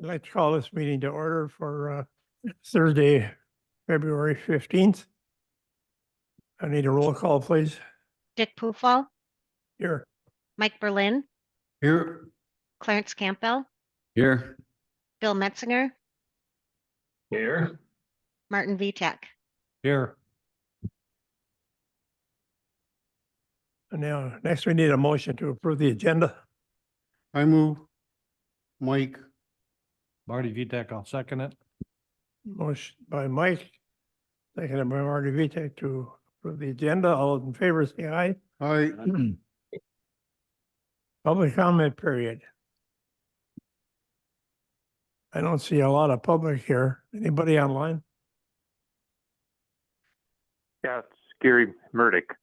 I'd like to call this meeting to order for Thursday, February 15th. I need a roll call, please. Dick Poofall, Here. Mike Berlin, Here. Clarence Campbell, Here. Bill Metzinger, Here. Martin Vitek. Here. And now, next we need a motion to approve the agenda. I move. Mike. Marty Vitek, I'll second it. Motion by Mike, seconded by Marty Vitek to approve the agenda. All those in favor, say aye. Aye. Public comment period. I don't see a lot of public here. Anybody online? Yeah, it's Gary Murdoch.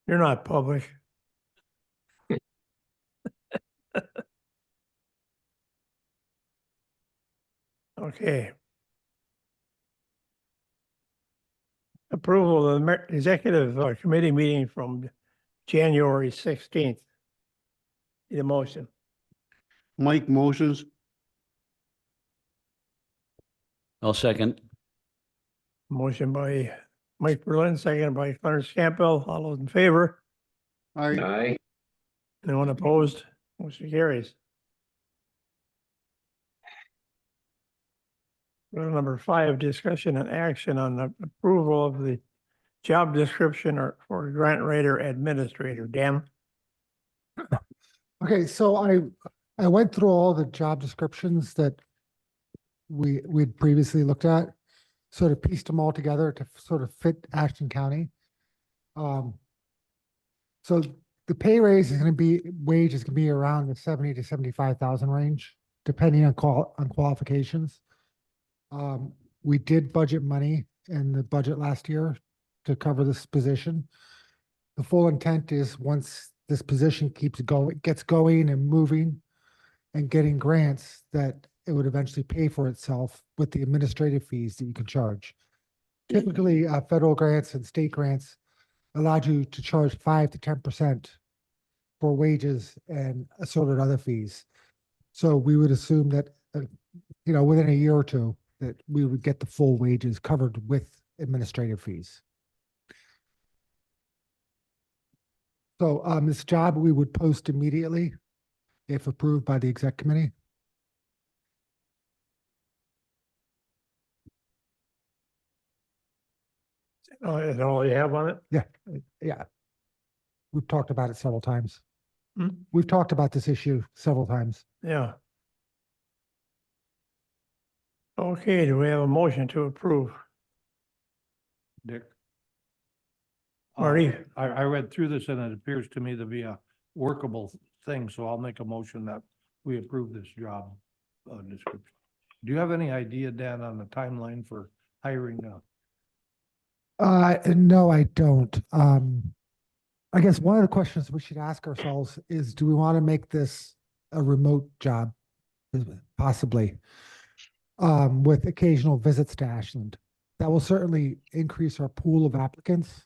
You're not public. Okay. Approval of the executive committee meeting from January 16th. Need a motion. Mike motions. I'll second. Motion by Mike Berlin, seconded by Clarence Campbell. All those in favor? Aye. Anyone opposed? Motion carries. Item number 5, discussion and action on the approval of the job description for grant writer administrator. Dan? Okay, so I went through all the job descriptions that we'd previously looked at, sort of pieced them all together to sort of fit Ashland County. So the pay raise is going to be, wage is going to be around the 70 to 75,000 range, depending on qualifications. We did budget money in the budget last year to cover this position. The full intent is once this position gets going and moving and getting grants, that it would eventually pay for itself with the administrative fees that you can charge. Typically, federal grants and state grants allowed you to charge 5 to 10% for wages and assorted other fees. So we would assume that, within a year or two, that we would get the full wages covered with administrative fees. So this job we would post immediately if approved by the exec committee. Is that all you have on it? Yeah. We've talked about it several times. Hmm? We've talked about this issue several times. Yeah. Okay, do we have a motion to approve? Dick. Marty? I read through this and it appears to me to be a workable thing, so I'll make a motion that we approve this job description. Do you have any idea, Dan, on the timeline for hiring? No, I don't. I guess one of the questions we should ask ourselves is, do we want to make this a remote job? Possibly. With occasional visits to Ashland. That will certainly increase our pool of applicants.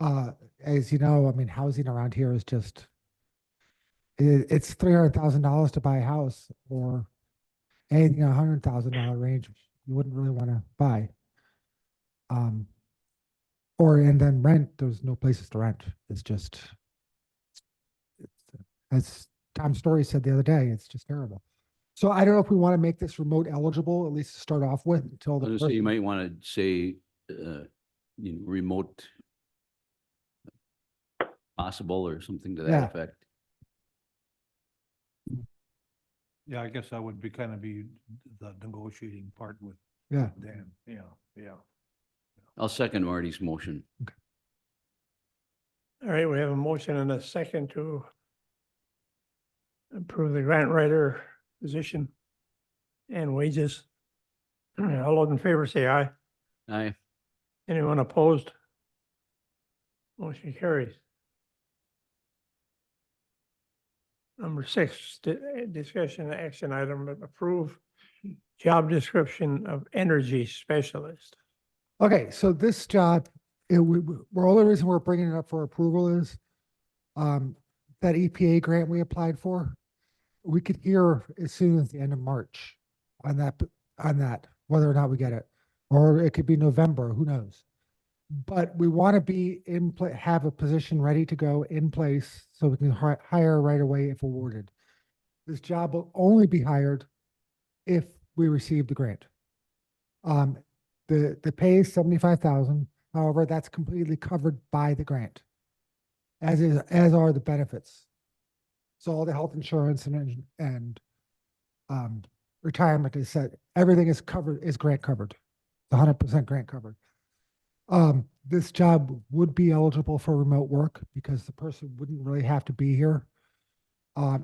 As you know, housing around here is just, it's $300,000 to buy a house, or anything in $100,000 range you wouldn't really want to buy. And then rent, there's no places to rent. It's just, as Tom Story said the other day, it's just terrible. So I don't know if we want to make this remote eligible, at least to start off with, until the. So you might want to say, remote possible or something to that Yeah. effect. Yeah, I guess that would be kind of be the negotiating part with Yeah. Dan. Yeah. I'll second Marty's motion. All right, we have a motion and a second to approve the grant writer position and wages. All those in favor say aye. Aye. Anyone opposed? Motion carries. Number 6, discussion and action item, approve job description of energy specialist. Okay, so this job, the only reason we're bringing it up for approval is that EPA grant we applied for. we could hear as soon as the end of March on that, whether or not we get it. Or it could be November, who knows? But we want to be have a position ready to go in place so we can hire right away if awarded. This job will only be hired if we receive the grant. The pay is 75,000. However, that's completely covered by the grant, as are the benefits. So all the health insurance and retirement is set. Everything is covered, is grant covered. It's 100% grant covered. This job would be eligible for remote work because the person wouldn't really have to be here,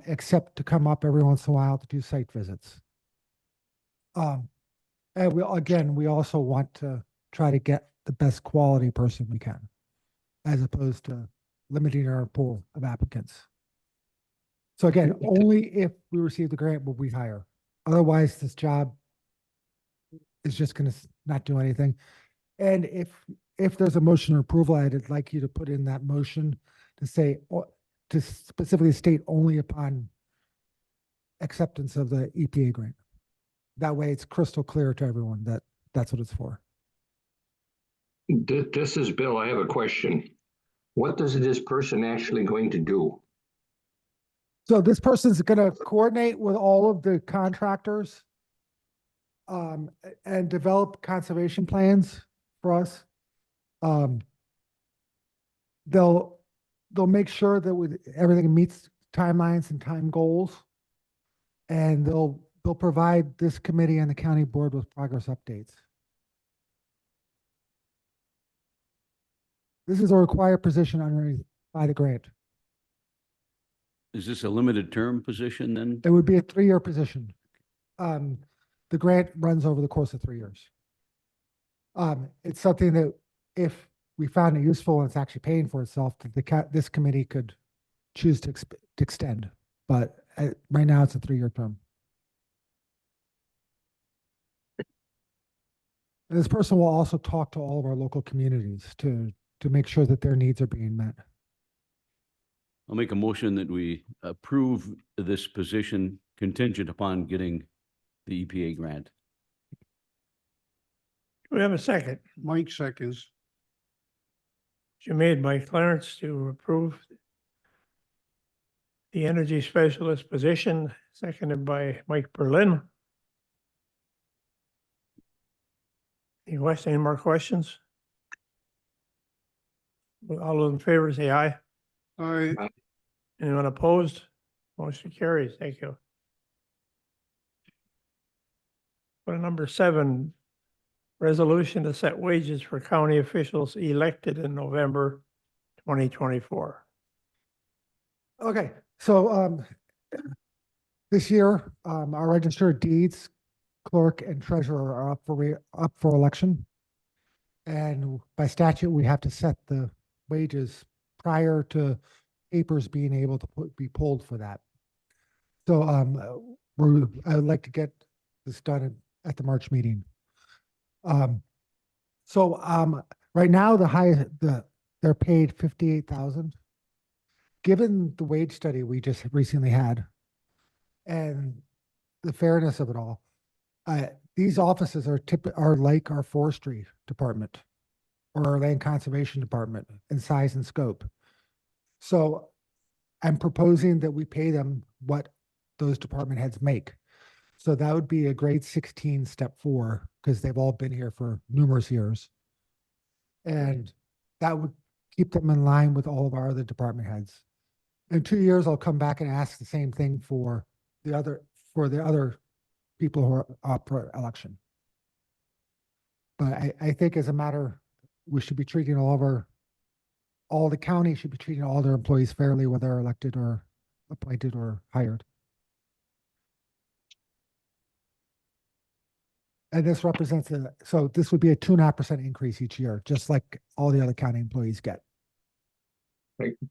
except to come up every once in a while to do site visits. And we also want to try to get the best quality person we can, as opposed to limiting our pool of applicants. So again, only if we receive the grant will we hire. Otherwise, this job is just going to not do anything. And if there's a motion of approval, I'd like you to put in that motion to say, to specifically state only upon acceptance of the EPA grant. That way it's crystal clear to everyone that that's what it's for. This is Bill. I have a question. What is this person actually going to do? So this person's going to coordinate with all of the contractors and develop conservation plans for us. They'll make sure that everything meets timelines and time goals, and they'll provide this committee and the county board with progress updates. This is a required position by the grant. Is this a limited term position then? It would be a 3-year position. The grant runs over the course of 3 years. It's something that if we found it useful and it's actually paying for itself, that this committee could choose to extend. But right now it's a 3-year term. And this person will also talk to all of our local communities to make sure that their needs are being met. I'll make a motion that we approve this position contingent upon getting the EPA grant. Do we have a second? Mike seconds. You made by Clarence to approve the energy specialist position, seconded by Mike Berlin. Any more questions? All those in favor say aye. Aye. Anyone opposed? Motion carries. Thank you. Go to number 7, resolution to set wages for county officials elected in November 2024. Okay, so this year, our register of deeds clerk and treasurer are up for election. And by statute, we have to set the wages prior to papers being able to be pulled for that. So I would like to get this done at the March meeting. Right now they're paid 58,000. Given the wage study we just recently had and the fairness of it all, these offices are like our forestry department or our land conservation department in size and scope. So I'm proposing that we pay them what those department heads make. So that would be a grade 16 step 4 because they've all been here for numerous years. And that would keep them in line with all of our other department heads. In 2 years, I'll come back and ask the same thing for the other people who are up for election. But I think as a matter, we should be treating all the county should be treating all their employees fairly, whether they're elected or appointed or hired. And this represents so this would be a 2.5% increase each year, just like all the other county employees get.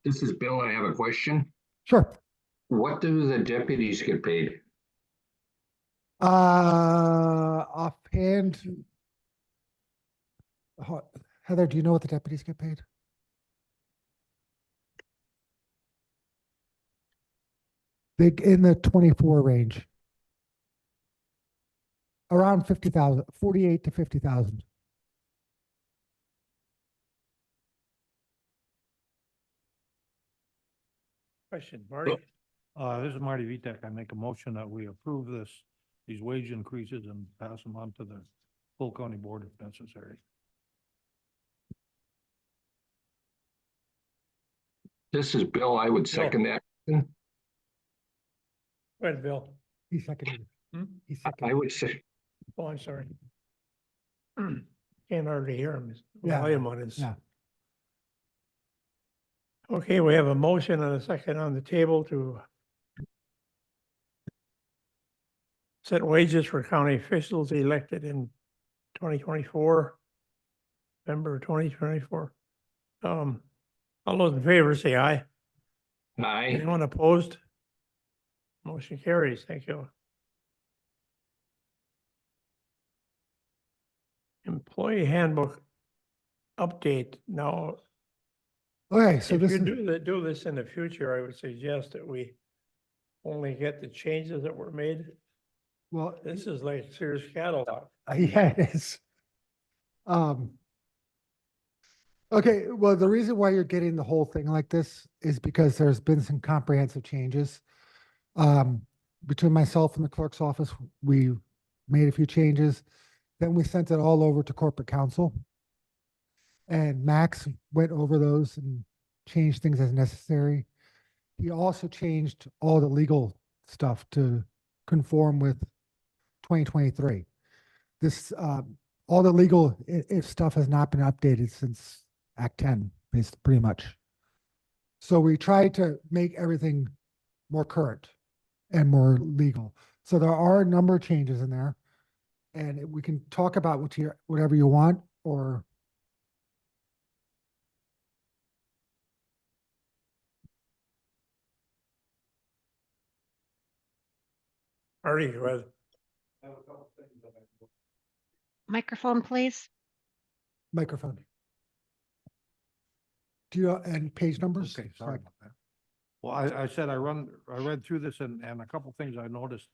This is Bill. I have a question. Sure. What do the deputies get paid? Offhand, Heather, do you know what the deputies get paid? They, in the 24 range. Around 50,000, 48 to 50,000. Question, Marty? This is Marty Vitek. I make a motion that we approve these wage increases and pass them on to the full county board if necessary. This is Bill. I would second that. Go ahead, Bill. He seconded. Hmm? He I seconded. would say, Oh, I'm sorry. Can't hardly hear him. His Yeah, volume on his. yeah. Okay, we have a motion and a second on the table to set wages for county officials elected in 2024, November 2024. All those in favor say aye. aye. Anyone opposed? Motion carries. Thank you. Employee handbook update. Now, Okay, so if this you is, do this in the future, I would suggest that we only get the changes that were made. well, This is like Sears catalog. yeah, it is. Okay, well, the reason why you're getting the whole thing like this is because there's been some comprehensive changes. Between myself and the clerk's office, we made a few changes. Then we sent it all over to corporate counsel. And Max went over those and changed things as necessary. He also changed all the legal stuff to conform with 2023. This, all the legal if stuff has not been updated since Act 10, basically, pretty much. So we tried to make everything more current and more legal. So there are a number of changes in there. And we can talk about whatever you want, or Already read. Microphone, please. microphone. Do you, and page numbers? Okay, sorry about that. Well, I said I read through this and a couple things I noticed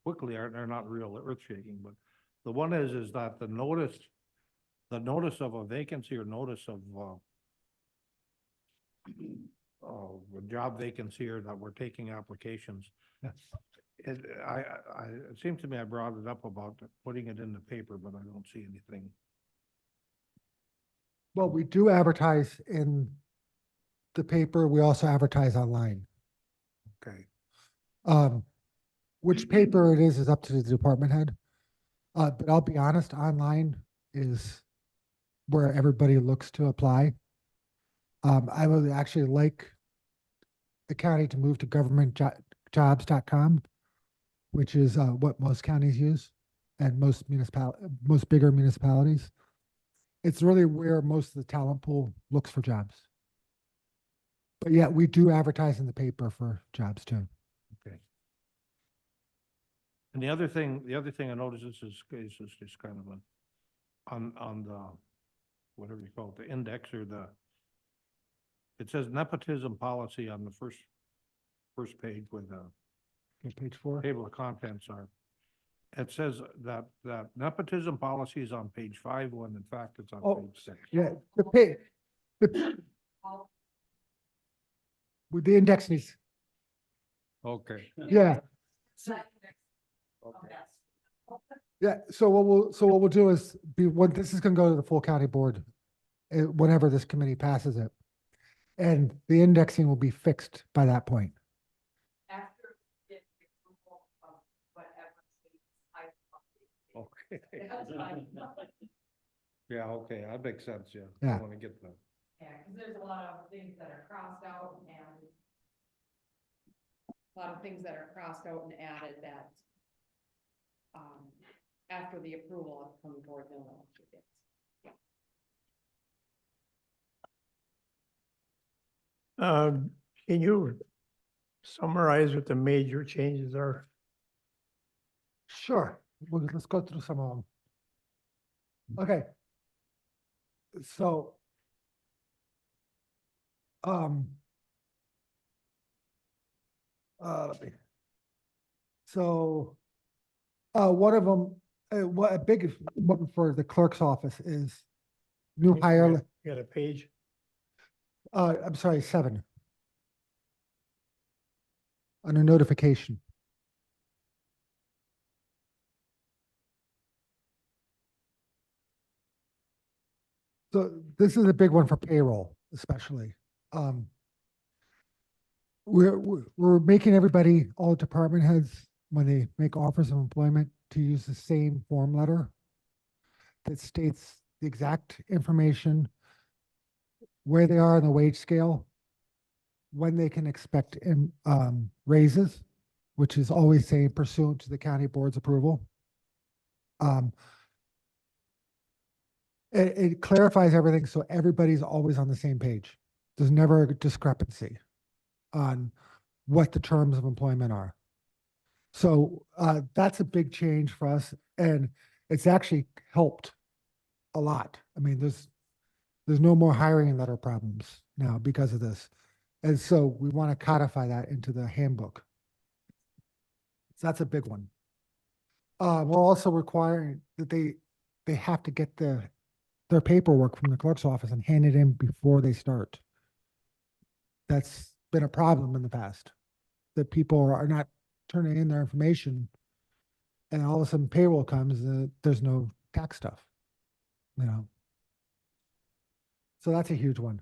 quickly are not real earth shaking, but the one is that the notice of a vacancy or notice of a job vacancy or that we're taking applications. Yes. It seemed to me I brought it up about putting it in the paper, but I don't see anything. Well, we do advertise in the paper. We also advertise online. Okay. Which paper it is up to the department head. But I'll be honest, online is where everybody looks to apply. I would actually like the county to move to governmentjobs.com, which is what most counties use and most bigger municipalities. It's really where most of the talent pool looks for jobs. But yeah, we do advertise in the paper for jobs too. Okay. And the other thing I noticed is just kind of on the, whatever you call it, the index or it says nepotism policy on the first page with Okay, page 4. table of contents are. It says that nepotism policy is on page 5 when in fact it's on Oh, page 6. Yeah, with the index needs, Okay. yeah. Yeah, so what we'll do is when this is gonna go to the full county board, whenever this committee passes it. And the indexing will be fixed by that point. After the approval of whatever states I. Okay. That's fine. Yeah, okay, that makes sense, yeah. Yeah. I want to get the. Yeah, because there's a lot of things that are crossed out and a lot of things that are crossed out and added that after the approval of the board, they'll know what it is. Can you summarize what the major changes are? Sure, let's go through some of them. Okay. So. let me- So, one of them, what a big one for the clerk's office is new You hire, got- you got a page? I'm sorry, 7. Under notification. So this is a big one for payroll, especially. Um, we're making everybody, all department heads, when they make offers of employment, to use the same form letter that states the exact information, where they are on the wage scale, when they can expect raises, which is always saying pursuant to the county board's approval. It clarifies everything so everybody's always on the same page. There's never a discrepancy on what the terms of employment are. So that's a big change for us, and it's actually helped a lot. I mean, there's no more hiring letter problems now because of this. And so we want to codify that into the handbook. So that's a big one. We're also requiring that they have to get their paperwork from the clerk's office and hand it in before they start. That's been a problem in the past, that people are not turning in their information, and all of a sudden payroll comes and there's no tax stuff, you know? So that's a huge one.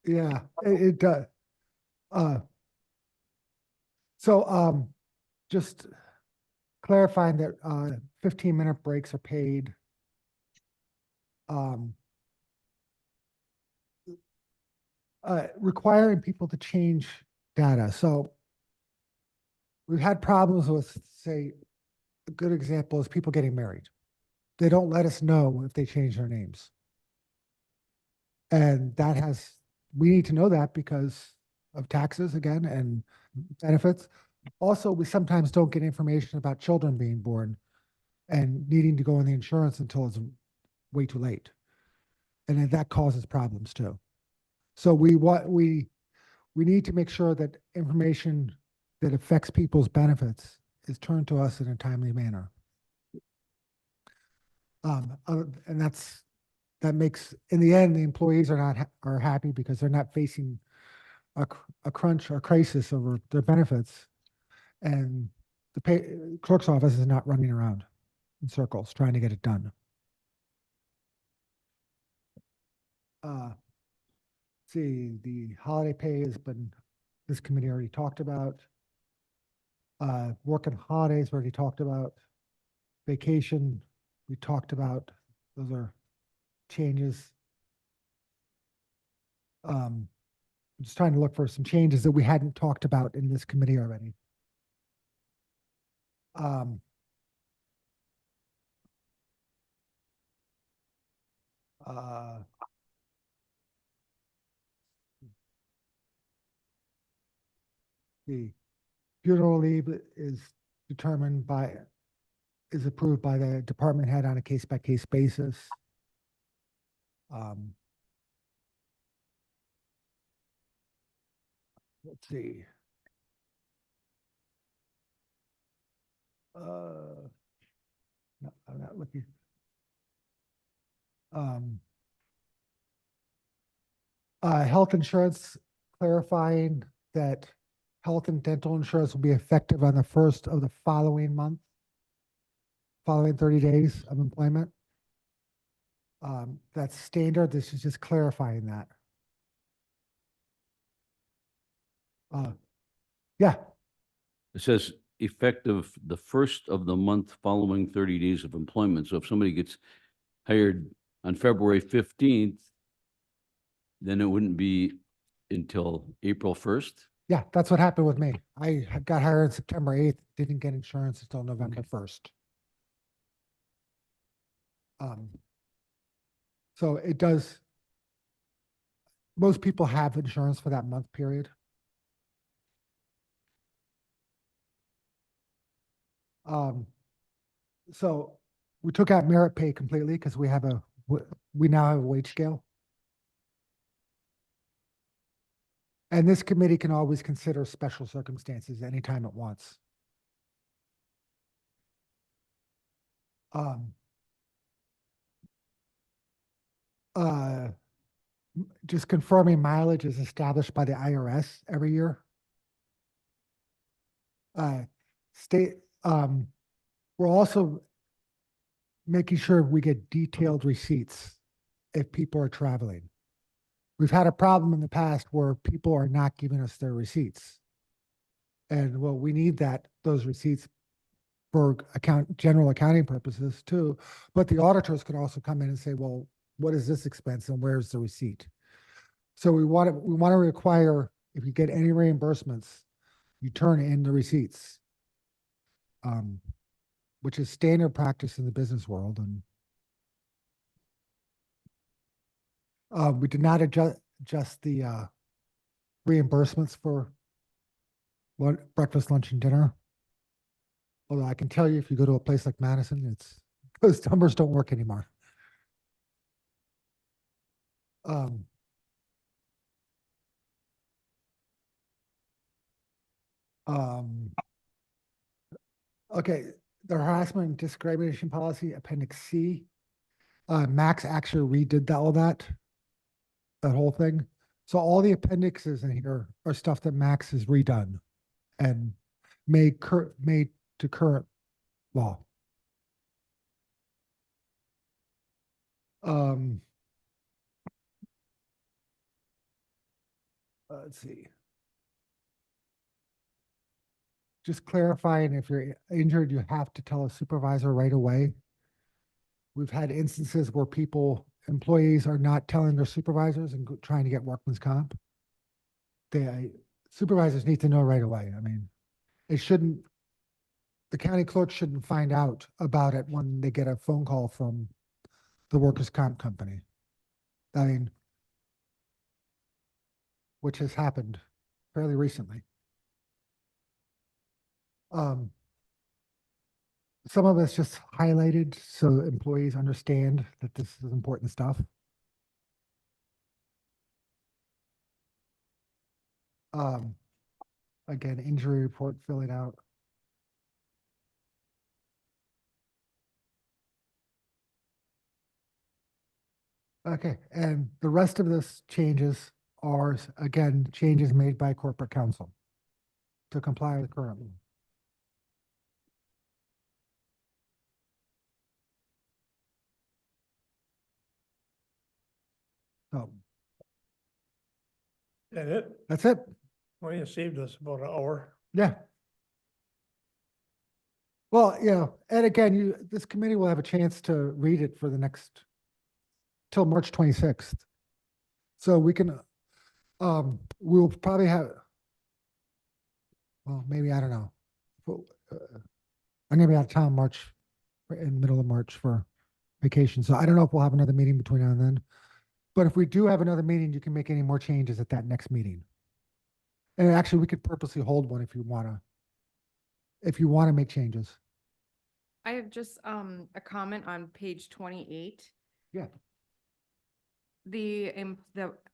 Yeah, it does. So just clarifying that 15-minute breaks are paid. Requiring people to change data. So we've had problems with, say, a good example is people getting married. They don't let us know if they change their names. And we need to know that because of taxes again and benefits. Also, we sometimes don't get information about children being born and needing to go in the insurance until it's way too late. And then that causes problems too. So we need to make sure that information that affects people's benefits is turned to us in a timely manner. And that makes, in the end, the employees are happy because they're not facing a crunch or crisis over their benefits, and the clerk's office is not running around in circles trying to get it done. See, the holiday pay has been, this committee already talked about. Working holidays, we already talked about. Vacation, we talked about. Those are changes. I'm just trying to look for some changes that we hadn't talked about in this committee already. The funeral leave is approved by the department head on a case-by-case basis. Let's see. No, I'm not looking. Health insurance, clarifying that health and dental insurance will be effective on the first of the following month, following 30 days of employment. That's standard. This is just clarifying that. Yeah, It says effective the first of the month following 30 days of employment. So if somebody gets hired on February 15th, then it wouldn't be until April 1st. yeah, that's what happened with me. I got hired on September 8th, didn't get insurance until November 1st. So it does, most people have insurance for that month period. So we took out merit pay completely because we now have a wage scale. And this committee can always consider special circumstances anytime it wants. Um, uh, just confirming mileage is established by the IRS every year. State, we're also making sure we get detailed receipts if people are traveling. We've had a problem in the past where people are not giving us their receipts. And well, we need those receipts for general accounting purposes too. But the auditors could also come in and say, well, what is this expense and where's the receipt? So we want to require, if you get any reimbursements, you turn in the receipts. Which is standard practice in the business world. And we did not adjust the reimbursements for breakfast, lunch, and dinner. Although I can tell you, if you go to a place like Madison, those numbers don't work anymore. Okay, the harassment and discrimination policy, Appendix C. Max actually redid all that whole thing. So all the appendixes in here are stuff that Max has redone and made to current law. Let's see. Just clarifying, if you're injured, you have to tell a supervisor right away. We've had instances where employees are not telling their supervisors and trying to get workman's comp. Supervisors need to know right away. I mean, the county clerk shouldn't find out about it when they get a phone call from the workers' comp company. I mean, which has happened fairly recently. Some of it's just highlighted so employees understand that this is important stuff. Again, injury report filling out. Okay, and the rest of this changes are, again, changes made by corporate counsel to comply with current law. So That it? that's it. Well, you saved us about an hour. Yeah. Well, and again, this committee will have a chance to read it for till March 26th. So we can, we'll probably have, well, maybe, I don't know. I'm gonna be out of town in the middle of March for vacation. So I don't know if we'll have another meeting between now and then. But if we do have another meeting, you can make any more changes at that next meeting. And actually, we could purposely hold one if you wanna make changes. I have just a comment on page 28. Yeah. The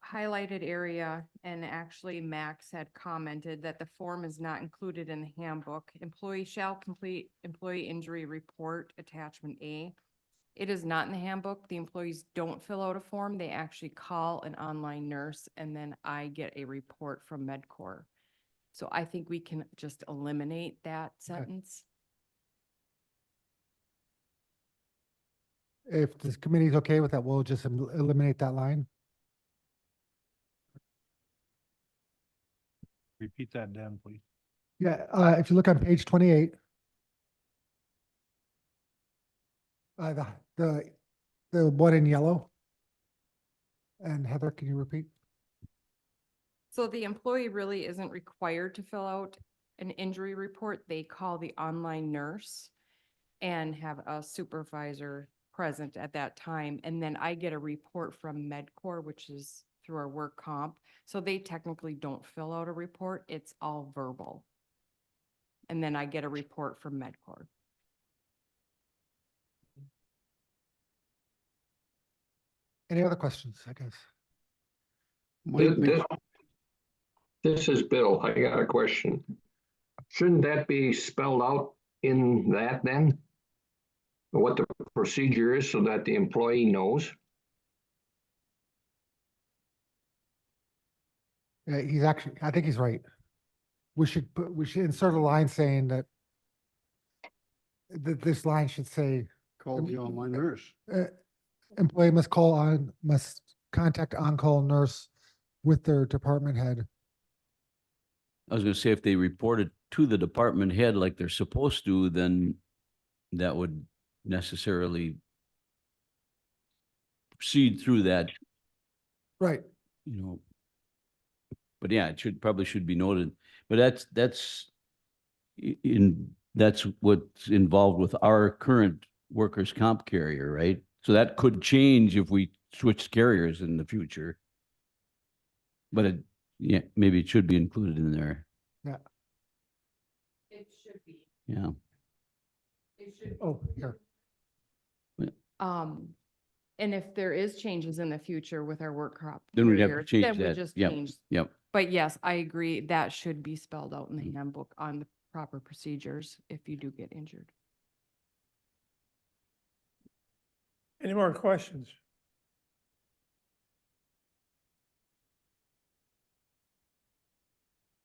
highlighted area, and actually Max had commented that the form is not included in the handbook. Employee shall complete employee injury report attachment A. It is not in the handbook. The employees don't fill out a form. They actually call an online nurse, and then I get a report from MedCore. So I think we can just eliminate that sentence. If this committee's okay with that, we'll just eliminate that line. Repeat that, Dan, please. Yeah, if you look on page 28. The one in yellow. And Heather, can you repeat? So the employee really isn't required to fill out an injury report. They call the online nurse and have a supervisor present at that time. And then I get a report from MedCore, which is through our work comp. So they technically don't fill out a report. It's all verbal. And then I get a report from MedCore. Any other questions, I guess? Mike, This, This is Bill. I got a question. Shouldn't that be spelled out in that then? What the procedure is so that the employee knows? Yeah, he's actually, I think he's right. We should insert a line saying that this line should say, Call the online nurse. employee must contact on-call nurse with their department head. I was gonna say, if they report it to the department head like they're supposed to, then that would necessarily proceed through that, Right. you know. But yeah, it probably should be noted, but that's that's what's involved with our current workers' comp carrier, right? So that could change if we switch carriers in the future. But yeah, maybe it should be included in there. It should be. Yeah. It should. Oh, here. And if there is changes in the future with our work crop. Then we'd have to carrier, change then we that. just Yep. change. Yep. But yes, I agree, that should be spelled out in the handbook on the proper procedures if you do get injured. Any more questions?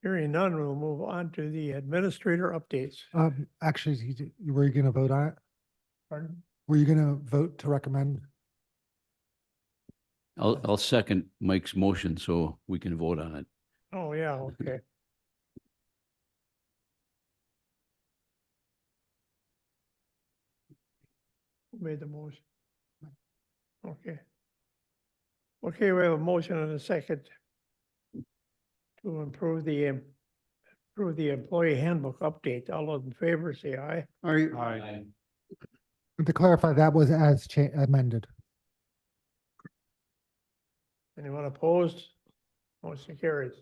Hearing none, we'll move on to the administrator updates. Actually, were you gonna vote on it? Pardon? Were you gonna vote to recommend? I'll second Mike's motion so we can vote on it. Oh, yeah, okay. Who made the motion? Okay. Okay, we have a motion and a second to improve the employee handbook update. All those in favor, say aye. Aye. And to clarify, that was as amended. Anyone opposed? Motion carries.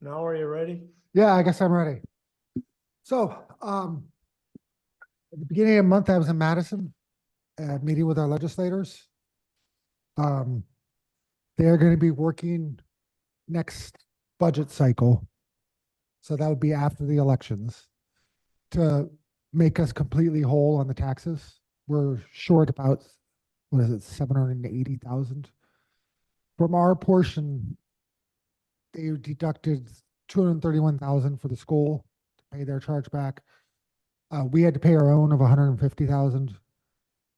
Now are you ready? Yeah, I guess I'm ready. So, at the beginning of the month, I was in Madison, meeting with our legislators. They're going to be working next budget cycle. So that would be after the elections to make us completely whole on the taxes. We're short about, what is it, 780,000. From our portion, they deducted 231,000 for the school to pay their charge back. We had to pay our own of 150,000,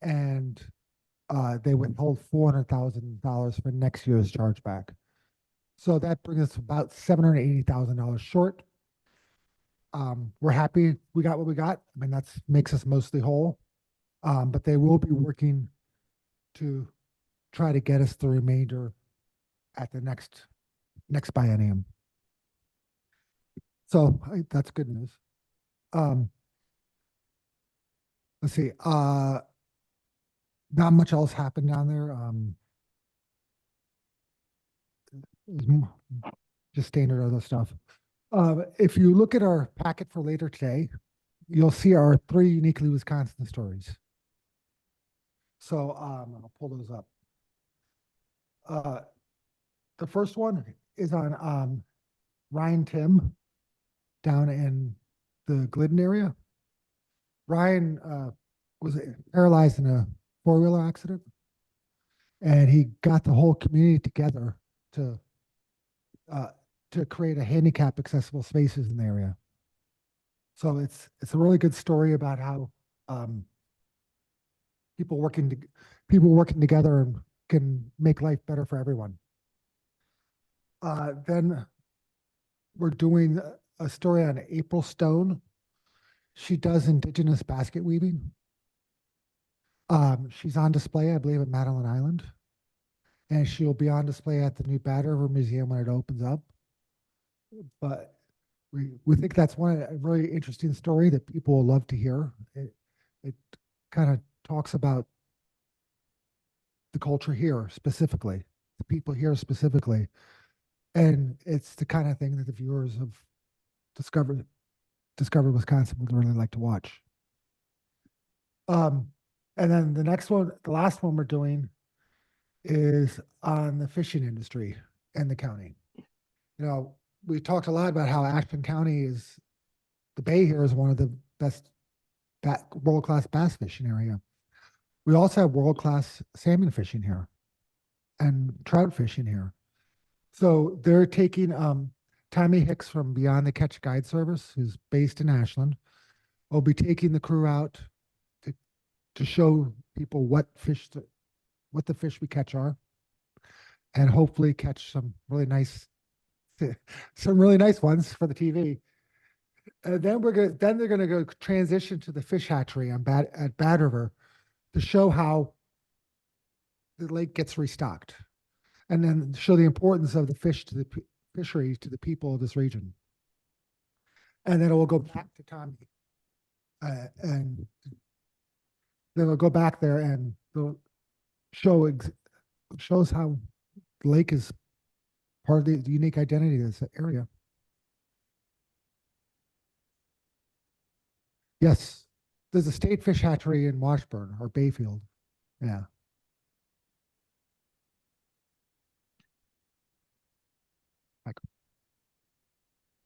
and they withhold $400,000 for next year's chargeback. So that brings us about $780,000 short. We're happy we got what we got. I mean, that's makes us mostly whole. But they will be working to try to get us the remainder at the next biennium. So that's good news. Let's see, not much else happened down there. It was just standard other stuff. If you look at our packet for later today, you'll see our 3 uniquely Wisconsin stories. So I'll pull those up. The first one is on Ryan Tim down in the Glidden area. Ryan was paralyzed in a 4-wheeler accident, and he got the whole community together to create a handicap accessible spaces in the area. So it's a really good story about how people working together and can make life better for everyone. Then we're doing a story on April Stone. She does indigenous basket weaving. She's on display, I believe, at Madeline Island, and she'll be on display at the new Batter River Museum when it opens up. But we think that's a really interesting story that people will love to hear. It kind of talks about the culture here specifically, the people here specifically, and it's the kind of thing that the viewers of Discover Wisconsin would really like to watch. And then the last one we're doing is on the fishing industry in the county. You know, we talked a lot about how Ashland County is, the Bay here is one of the best world-class bass fishing area. We also have world-class salmon fishing here and trout fishing here. So they're taking Tommy Hicks from Beyond the Catch Guide Service, who's based in Ashland, will be taking the crew out to show people what the fish we catch are, and hopefully catch some really nice ones for the TV. And then they're gonna go transition to the fish hatchery at Bad River to show how the lake gets restocked, and then show the importance of the fish to the fishery to the people of this region. And then it will go back to Tommy, and then we'll go back there and they'll shows how the lake is part of the unique identity of this area. Yes, there's a state fish hatchery in Washburn or Bayfield. Yeah.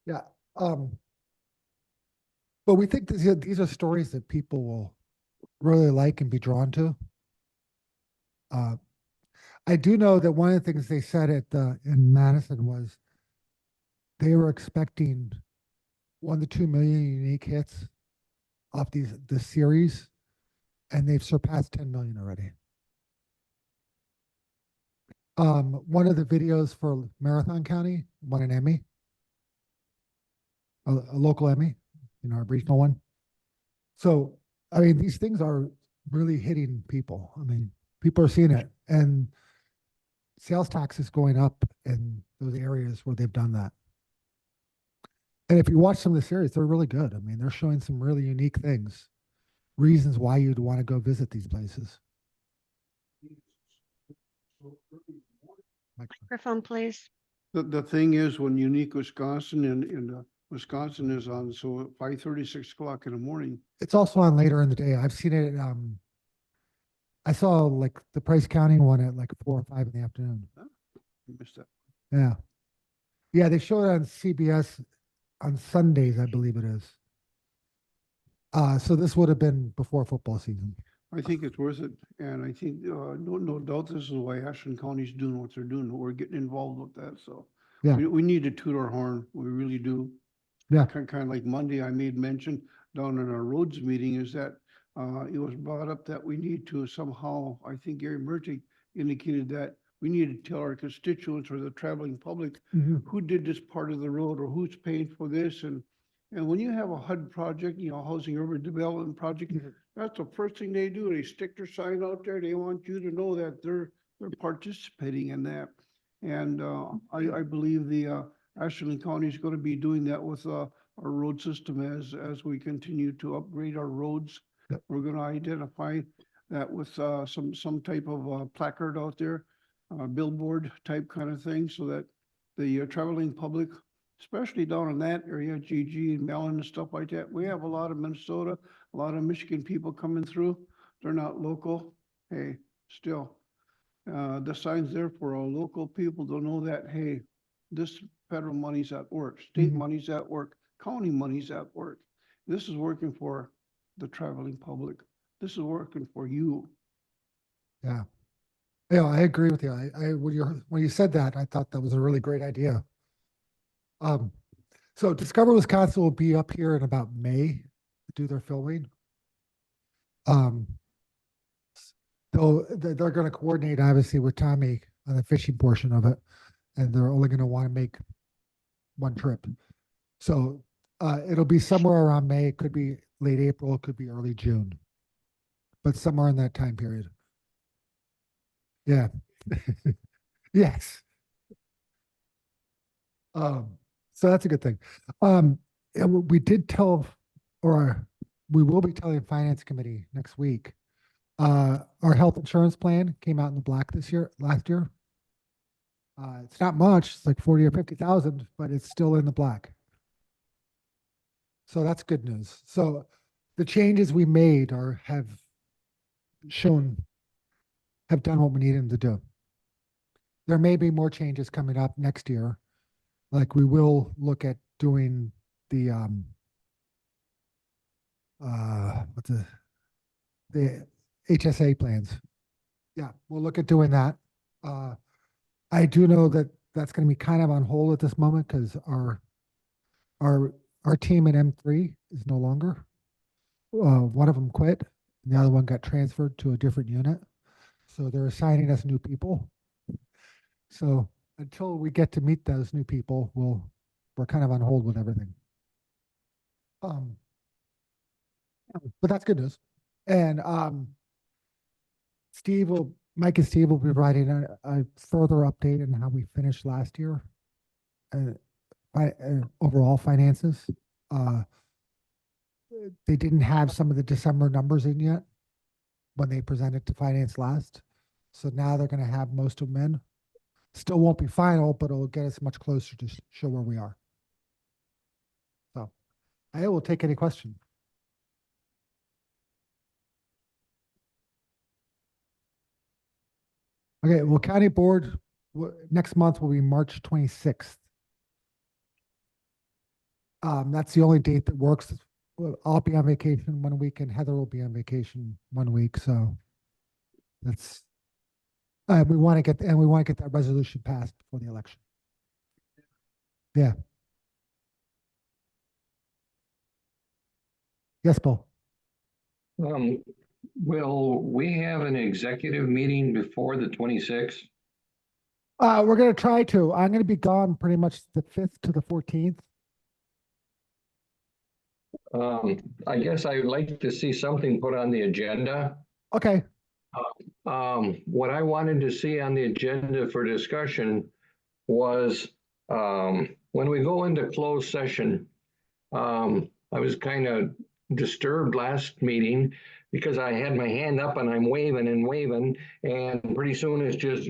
Yeah. But we think these are stories that people will really like and be drawn to. I do know that one of the things they said in Madison was they were expecting 1 to 2 million unique hits off this series, and they've surpassed 10 million already. One of the videos for Marathon County won an Emmy, a local Emmy, a regional one. So, I mean, these things are really hitting people. I mean, people are seeing it, and sales tax is going up in those areas where they've done that. And if you watch some of the series, they're really good. I mean, they're showing some really unique things, reasons why you'd want to go visit these places. Microphone, please. The thing is, when Unique Wisconsin and Wisconsin is on, so at 5:30, 6 o'clock in the morning. It's also on later in the day. I've seen it. I saw like the Price County one at like 4 or 5 in the afternoon. You missed that. Yeah. Yeah, they show it on CBS on Sundays, I believe it is. So this would have been before football season. I think it's worth it, and I think, no doubt this is why Ashland County's doing what they're doing. We're getting involved with that, so. Yeah. We need to toot our horn, we really do. Yeah. Kind of like Monday, I made mention down in our roads meeting is that, it was brought up that we need to somehow, I think Gary Murphy indicated that we need to tell our constituents or the traveling public who did this part of the road or who's paying for this. And when you have a HUD project, Housing Urban Development Project, that's the first thing they do. They stick their sign out there. They want you to know that they're participating in that. And I believe the Ashland County is going to be doing that with our road system as we continue to upgrade our roads. Yep. We're going to identify that with some type of placard out there, billboard type kind of thing, so that the traveling public, especially down in that area, GG and Mellon and stuff like that. We have a lot of Minnesota, a lot of Michigan people coming through. They're not local. Hey, still, the sign's there for our local people to know that, hey, this federal money's at work, state money's at work, county money's at work. This is working for the traveling public. This is working for you. Yeah. Yeah, I agree with you. When you said that, I thought that was a really great idea. So Discover Wisconsin will be up here in about May to do their filming. They're going to coordinate obviously with Tommy on the fishing portion of it, and they're only going to want to make one trip. So it'll be somewhere around May. It could be late April, it could be early June, but somewhere in that time period. Yeah. Yes. So that's a good thing. And we did tell, or we will be telling the Finance Committee next week. Our health insurance plan came out in the black last year. It's not much, it's like 40 or 50,000, but it's still in the black. So that's good news. So the changes we made have done what we needed them to do. There may be more changes coming up next year. Like we will look at doing the, what's the HSA plans. Yeah, we'll look at doing that. I do know that that's going to be kind of on hold at this moment because our team at M3 is no longer. One of them quit, and the other one got transferred to a different unit. So they're assigning us new people. So until we get to meet those new people, we're kind of on hold with everything. But that's good news. And Mike and Steve will be providing a further update on how we finished last year. Overall finances. They didn't have some of the December numbers in yet when they presented to finance last. So now they're going to have most of them in. Still won't be final, but it'll get us much closer to show where we are. So I will take any question. Okay, well, county board, next month will be March 26th. That's the only date that works. Well, I'll be on vacation 1 week and Heather will be on vacation 1 week. So that's, we want to get that resolution passed before the election. Yeah. Yes, Paul. Will we have an executive meeting before the 26th? We're going to try to. I'm going to be gone pretty much the 5th to the 14th. I guess I would like to see something put on the agenda. Okay. What I wanted to see on the agenda for discussion was, when we go into closed session, I was kind of disturbed last meeting because I had my hand up and I'm waving and waving, and pretty soon it's just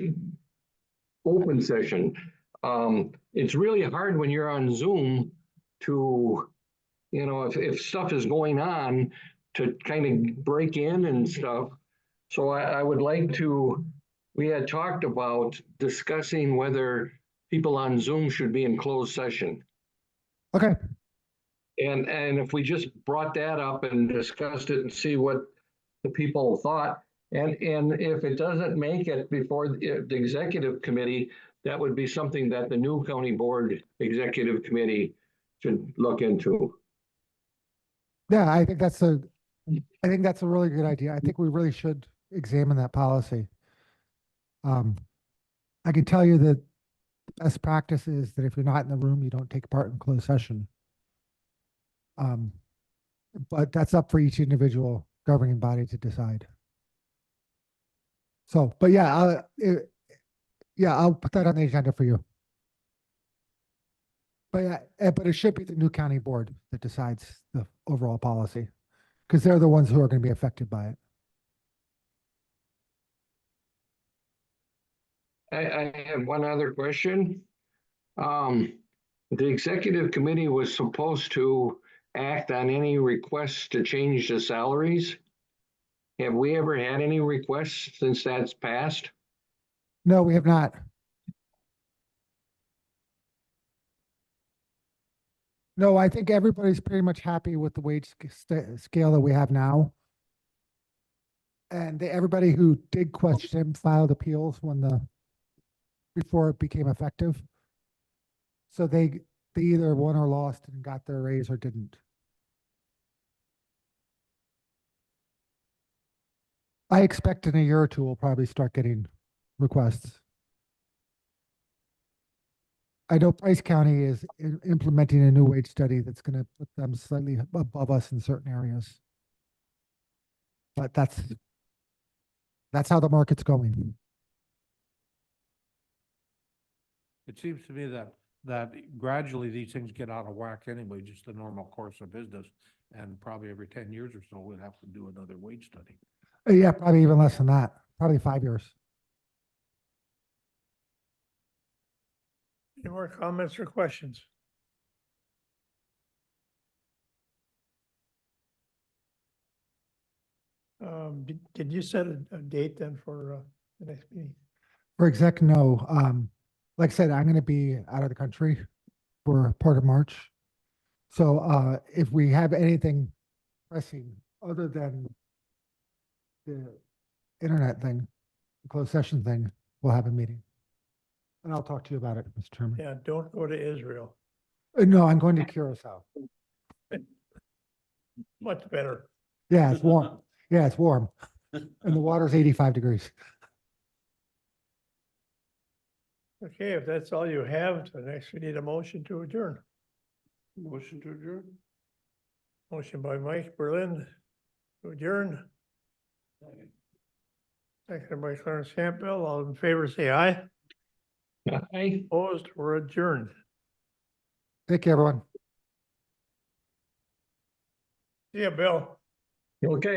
open session. It's really hard when you're on Zoom to, if stuff is going on, to kind of break in and stuff. So I would like to, we had talked about discussing whether people on Zoom should be in closed session. Okay. And if we just brought that up and discussed it and see what the people thought, and if it doesn't make it before the executive committee, that would be something that the new county board executive committee should look into. Yeah, I think that's a really good idea. I think we really should examine that policy. I can tell you that best practice is that if you're not in the room, you don't take part in closed session. But that's up for each individual governing body to decide. So, but yeah, I'll put that on the agenda for you. But yeah, but it should be the new county board that decides the overall policy, because they're the ones who are going to be affected by it. I have one other question. The executive committee was supposed to act on any requests to change the salaries. Have we ever had any requests since that's passed? No, we have not. No, I think everybody's pretty much happy with the wage scale that we have now. And everybody who did question filed appeals before it became effective. So they either won or lost and got their raise or didn't. I expect in a year or two, we'll probably start getting requests. I know Price County is implementing a new wage study that's going to put them slightly above us in certain areas. But that's how the market's going. It seems to me that gradually these things get out of whack anyway, just the normal course of business. And probably every 10 years or so, we'll have to do another wage study. Yeah, probably even less than that. Probably 5 years. Any more comments or questions? Did you set a date then for the next meeting? For exec, no. Like I said, I'm going to be out of the country for part of March. So if we have anything pressing other than the internet thing, the closed session thing, we'll have a meeting. And I'll talk to you about it, Mr. Chairman. Yeah, don't go to Israel. No, I'm going to Curacao. Much better. Yeah, it's warm. Yeah, it's warm. And the water's 85 degrees. Okay, if that's all you have, so next we need a motion to adjourn. Motion to adjourn? Motion by Mike Berlin to adjourn. Second by Clarence Campbell. All in favor, say aye. Aye. Opposed, we're adjourned. Thank you, everyone. See ya, Bill. Okay.